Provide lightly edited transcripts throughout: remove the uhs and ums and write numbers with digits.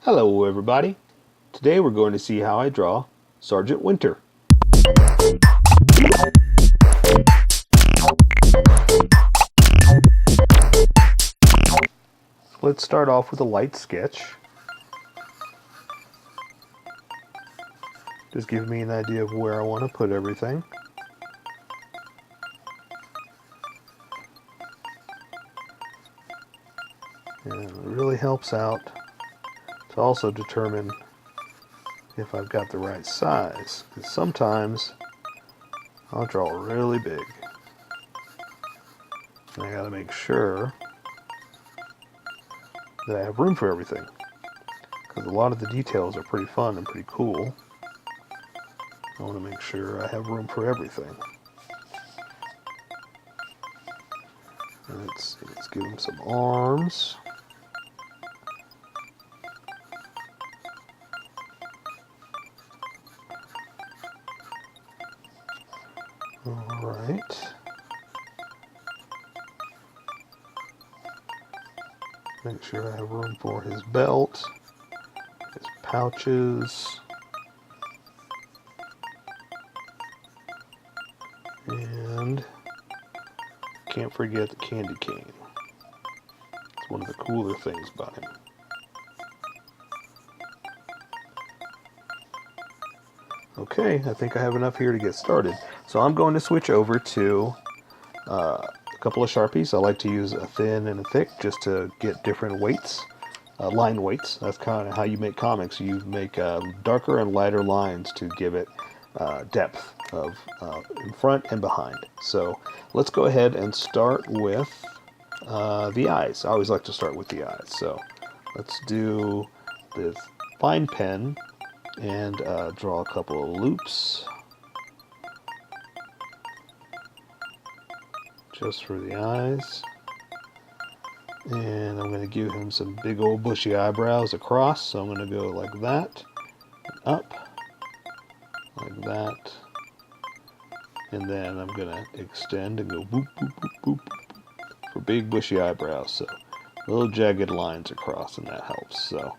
Hello everybody. Today we're going to see how I draw Sgt Winter. Let's start off with a light sketch. Just give me an idea of where I want to put everything. And it really helps out to also determine if I've got the right size, because sometimes I'll draw really big. And I gotta make sure that I have room for everything, because a lot of the details are pretty fun and pretty cool. I want to make sure I have room for everything. Let's give him some arms. All right. Make sure I have room for his belt, his pouches, and can't forget the candy cane. It's one of the cooler things about him. Okay, I think I have enough here to get started. So I'm going to switch over to a couple of Sharpies. I like to use a thin and a thick just to get different weights, line weights. That's kind of how you make comics. You make darker and lighter lines to give it depth of in front and behind. So let's go ahead and start with the eyes. I always like to start with the eyes. So let's do the fine pen and draw a couple of loops just for the eyes. And I'm going to give him some big old bushy eyebrows across. So I'm going to go like that, up, like that, and then I'm going to extend and go boop, boop, boop, boop, for big bushy eyebrows. So little jagged lines across, and that helps. So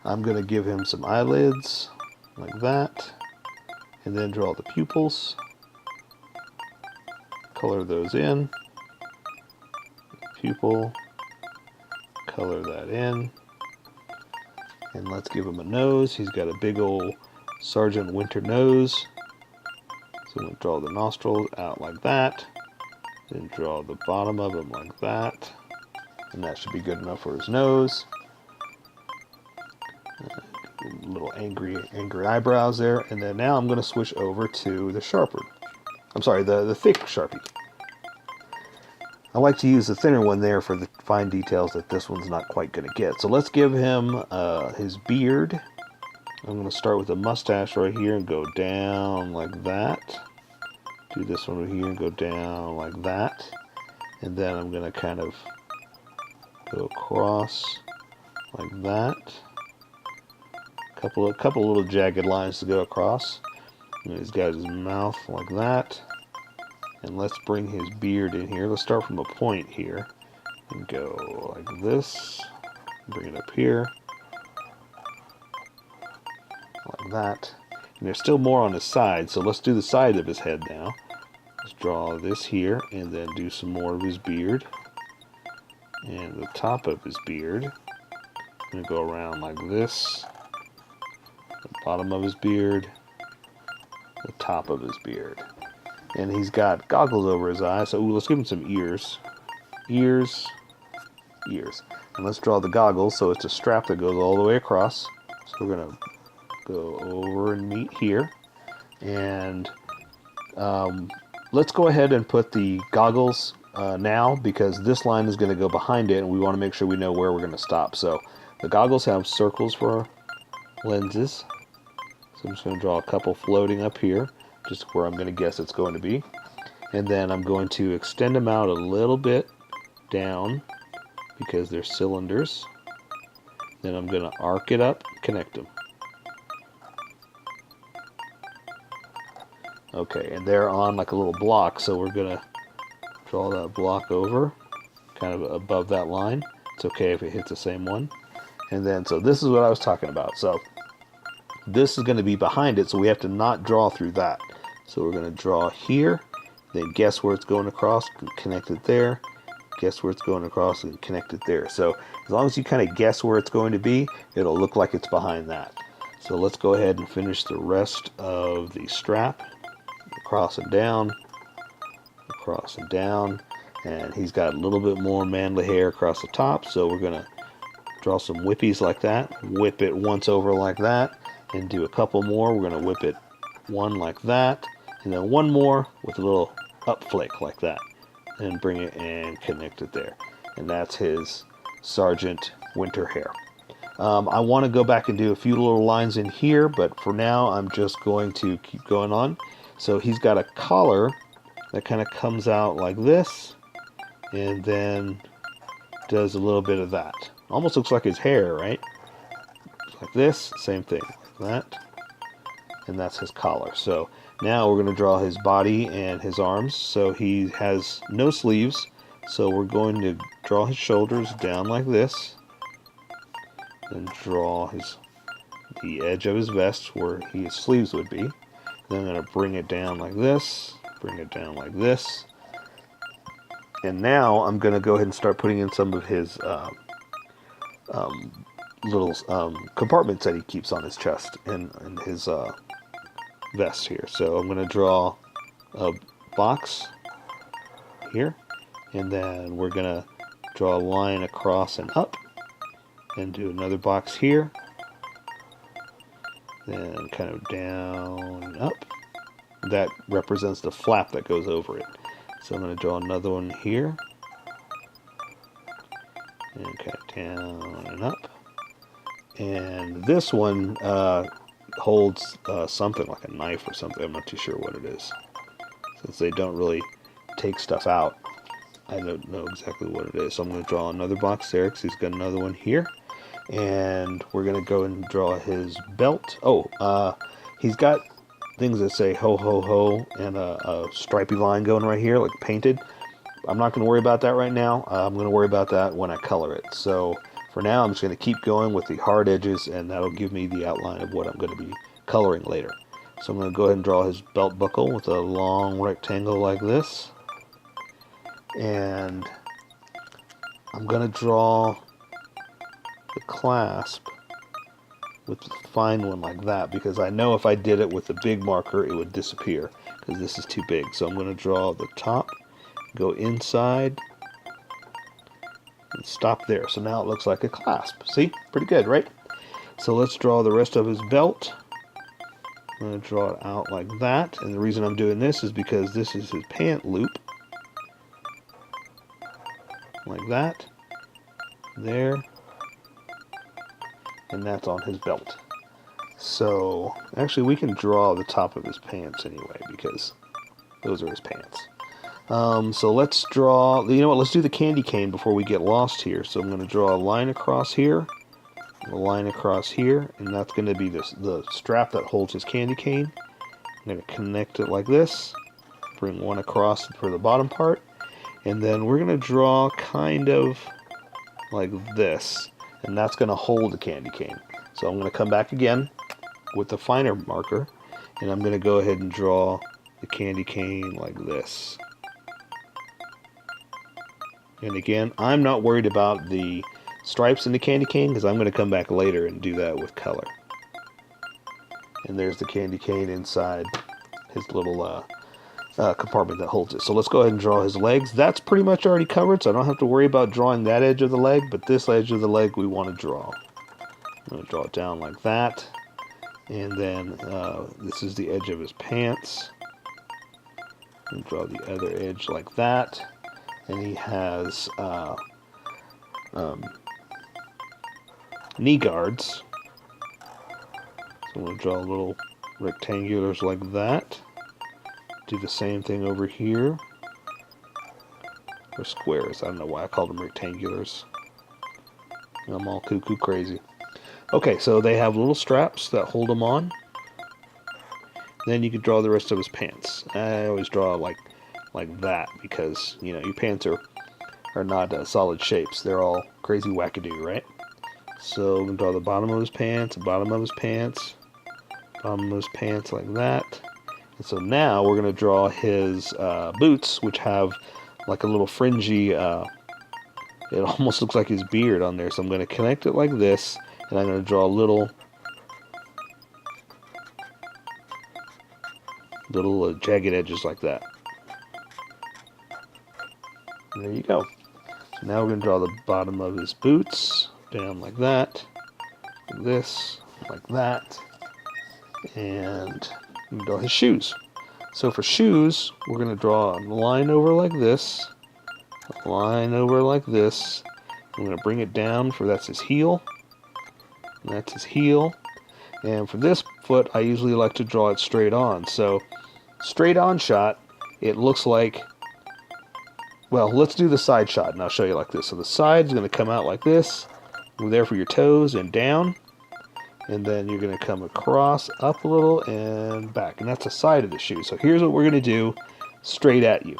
I'm going to give him some eyelids like that, and then draw the pupils, color those in, pupil, color that in, and let's give him a nose. He's got a big old Sgt Winter nose, so I'm going to draw the nostrils out like that, then draw the bottom of him like that, and that should be good enough for his nose. Little angry eyebrows there, and then now I'm going to switch over to the sharper. I'm sorry, the thick Sharpie. I like to use the thinner one there for the fine details that this one's not quite going to get. So let's give him his beard. I'm going to start with a mustache right here and go down like that. Do this one right here and go down like that. And then I'm going to kind of go across like that. Couple little jagged lines to go across. And he's got his mouth like that. And let's bring his beard in here. Let's start from a point here and go like this. Bring it up here like that. And there's still more on his side, so let's do the side of his head now. Let's draw this here and then do some more of his beard and the top of his beard. I'm going to go around like this. The bottom of his beard, the top of his beard. And he's got goggles over his eyes, so let's give him some ears. Ears, ears. And let's draw the goggles, so it's a strap that goes all the way across. So we're going to go over and meet here. And let's go ahead and put the goggles now, because this line is going to go behind it, and we want to make sure we know where we're going to stop. So the goggles have circles for lenses. So I'm just going to draw a couple floating up here, just where I'm going to guess it's going to be. And then I'm going to extend them out a little bit down because they're cylinders. Then I'm going to arc it up, connect them. Okay, and they're on like a little block, so we're going to draw that block over, kind of above that line. It's okay if it hits the same one. And then, so this is what I was talking about. So this is going to be behind it, so we have to not draw through that. So we're going to draw here, then guess where it's going across, connect it there, guess where it's going across, and connect it there. So as long as you kind of guess where it's going to be, it'll look like it's behind that. So let's go ahead and finish the rest of the strap. Across and down, across and down, and he's got a little bit more manly hair across the top, so we're going to draw some whippies like that, whip it once over like that, and do a couple more. We're going to whip it one like that, and then one more with a little up flick like that, and bring it and connect it there. And that's his Sgt Winter hair. I want to go back and do a few little lines in here, but for now I'm just going to keep going on. So he's got a collar that kind of comes out like this, and then does a little bit of that. Almost looks like his hair, right? Like this, same thing, like that. And that's his collar. So now we're going to draw his body and his arms. So he has no sleeves, so we're going to draw his shoulders down like this, and draw the edge of his vest where his sleeves would be. Then I'm going to bring it down like this, bring it down like this. And now I'm going to go ahead and start putting in some of his little compartments that he keeps on his chest and his vest here. So I'm going to draw a box here, and then we're going to draw a line across and up, and do another box here, then kind of down and up. That represents the flap that goes over it. So I'm going to draw another one here, and kind of down and up. And this one holds something like a knife or something. I'm not too sure what it is. Since they don't really take stuff out, I don't know exactly what it is. So I'm going to draw another box there because he's got another one here. And we're going to go and draw his belt. He's got things that say ho ho ho and a stripy line going right here, like painted. I'm not going to worry about that right now. I'm going to worry about that when I color it. So for now, I'm just going to keep going with the hard edges, and that'll give me the outline of what I'm going to be coloring later. So I'm going to go ahead and draw his belt buckle with a long rectangle like this. And I'm going to draw the clasp with a fine one like that, because I know if I did it with a big marker it would disappear because this is too big. So I'm going to draw the top, go inside, and stop there. So now it looks like a clasp. See? Pretty good, right? So let's draw the rest of his belt. I'm going to draw it out like that, and the reason I'm doing this is because this is his pant loop, like that, there, and that's on his belt. So actually we can draw the top of his pants anyway, because those are his pants. So let's draw, you know what, let's do the candy cane before we get lost here. So I'm going to draw a line across here, a line across here, and that's going to be the strap that holds his candy cane. I'm going to connect it like this, bring one across for the bottom part, and then we're going to draw kind of like this, and that's going to hold the candy cane. So I'm going to come back again with the finer marker, and I'm going to go ahead and draw the candy cane like this. And again, I'm not worried about the stripes in the candy cane because I'm going to come back later and do that with color. And there's the candy cane inside his little compartment that holds it. So let's go ahead and draw his legs. That's pretty much already covered, so I don't have to worry about drawing that edge of the leg, but this edge of the leg we want to draw. I'm going to draw it down like that. And then this is the edge of his pants. And draw the other edge like that. And he has knee guards. So I'm going to draw little rectangulars like that. Do the same thing over here. Or squares. I don't know why I called them rectangulars. I'm all cuckoo crazy. Okay, so they have little straps that hold them on. Then you can draw the rest of his pants. I always draw like that because, you know, your pants are not solid shapes. They're all crazy wackadoo, right? So we're going to draw the bottom of his pants, the bottom of his pants, bottom of his pants like that. And so now we're going to draw his boots, which have like a little fringy, it almost looks like his beard on there. So I'm going to connect it like this, and I'm going to draw little jagged edges like that. And there you go. So now we're going to draw the bottom of his boots down like that, like this, like that, and draw his shoes. So for shoes, we're going to draw a line over like this, a line over like this. I'm going to bring it down for that's his heel, and that's his heel. And for this foot, I usually like to draw it straight on. So straight on shot, it looks like, well, let's do the side shot and I'll show you like this. So the side's going to come out like this, there for your toes and down, and then you're going to come across, up a little, and back. And that's the side of the shoe. So here's what we're going to do straight at you.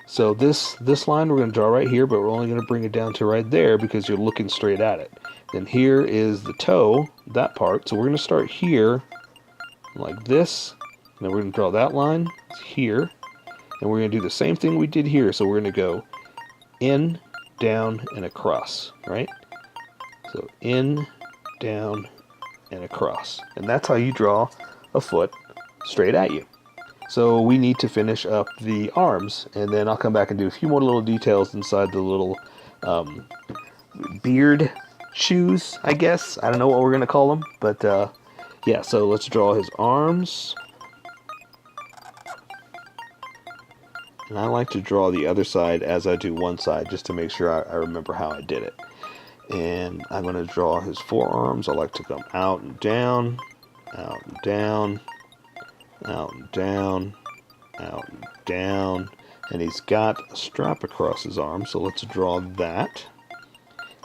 So this line we're going to draw right here, but we're only going to bring it down to right there because you're looking straight at it. Then here is the toe, that part. So we're going to start here like this. And then we're going to draw that line here. And we're going to do the same thing we did here. So we're going to go in, down, and across, right? So in, down, and across. And that's how you draw a foot straight at you. So we need to finish up the arms, and then I'll come back and do a few more little details inside the little beard shoes, I guess. I don't know what we're going to call them, but yeah, so let's draw his arms. And I like to draw the other side as I do one side, just to make sure I remember how I did it. And I'm going to draw his forearms. I like to come out and down, out and down, out and down, out and down. And he's got a strap across his arm, so let's draw that.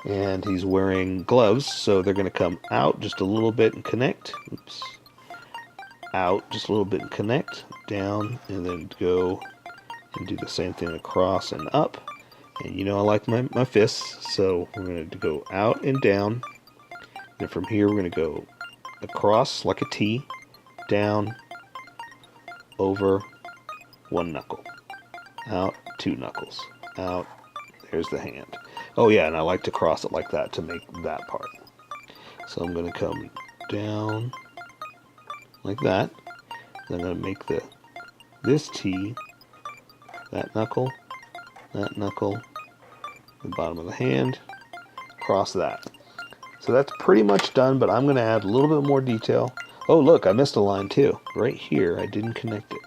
And he's wearing gloves, so they're going to come out just a little bit and connect. Oops. Out just a little bit and connect, down, and then go and do the same thing across and up. And you know I like my fists, so we're going to go out and down. And from here we're going to go across like a T, down, over, one knuckle, out, two knuckles, out, there's the hand. Oh yeah, and I like to cross it like that to make that part. So I'm going to come down like that. Then I'm going to make this T, that knuckle, the bottom of the hand, cross that. So that's pretty much done, but I'm going to add a little bit more detail. Oh look, I missed a line too. Right here, I didn't connect it.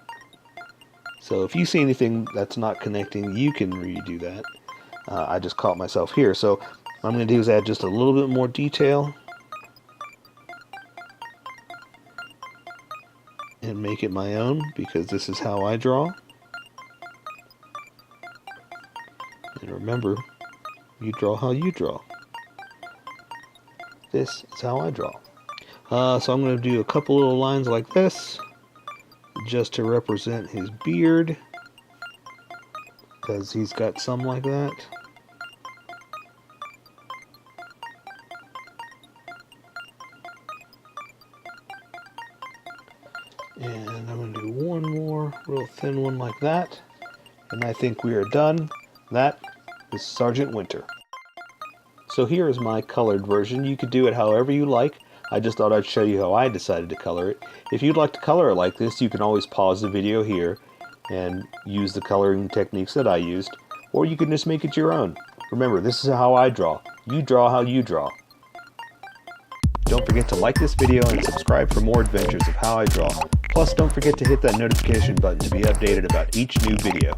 So if you see anything that's not connecting, you can redo that. I just caught myself here. So what I'm going to do is add just a little bit more detail and make it my own, because this is how I draw. And remember, you draw how you draw. This is how I draw. So I'm going to do a couple little lines like this, just to represent his beard, because he's got some like that. And I'm going to do one more real thin one like that, and I think we are done. That is Sgt Winter. So here is my colored version. You could do it however you like. I just thought I'd show you how I decided to color it. If you'd like to color it like this, you can always pause the video here and use the coloring techniques that I used, or you can just make it your own. Remember, this is how I draw. You draw how you draw. Don't forget to like this video and subscribe for more adventures of how I draw. Plus, don't forget to hit that notification button to be updated about each new video.